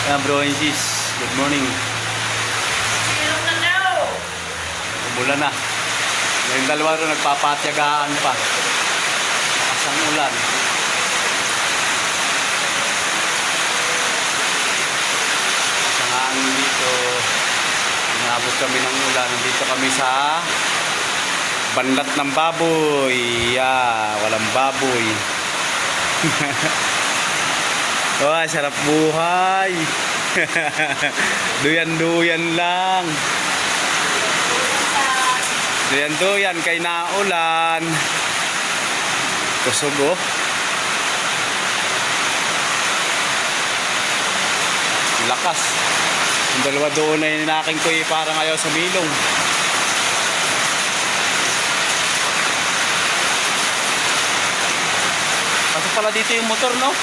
Ayan bro and sis, good morning. Umulan na. Ngayong dalawa rin nagpapatyagaan pa. Lakas ang ulan. Sa hangin dito, inabot kami ng ulan. Nandito kami sa banlat ng baboy. Walang baboy. Wah, sarap buhay. Duyan-duyan lang. Duyan-duyan kay naulan. Kusog oh. Lakas. Yung dalawa doon na inaking ko parang ayaw sa milong. Pasok pala dito yung motor, no?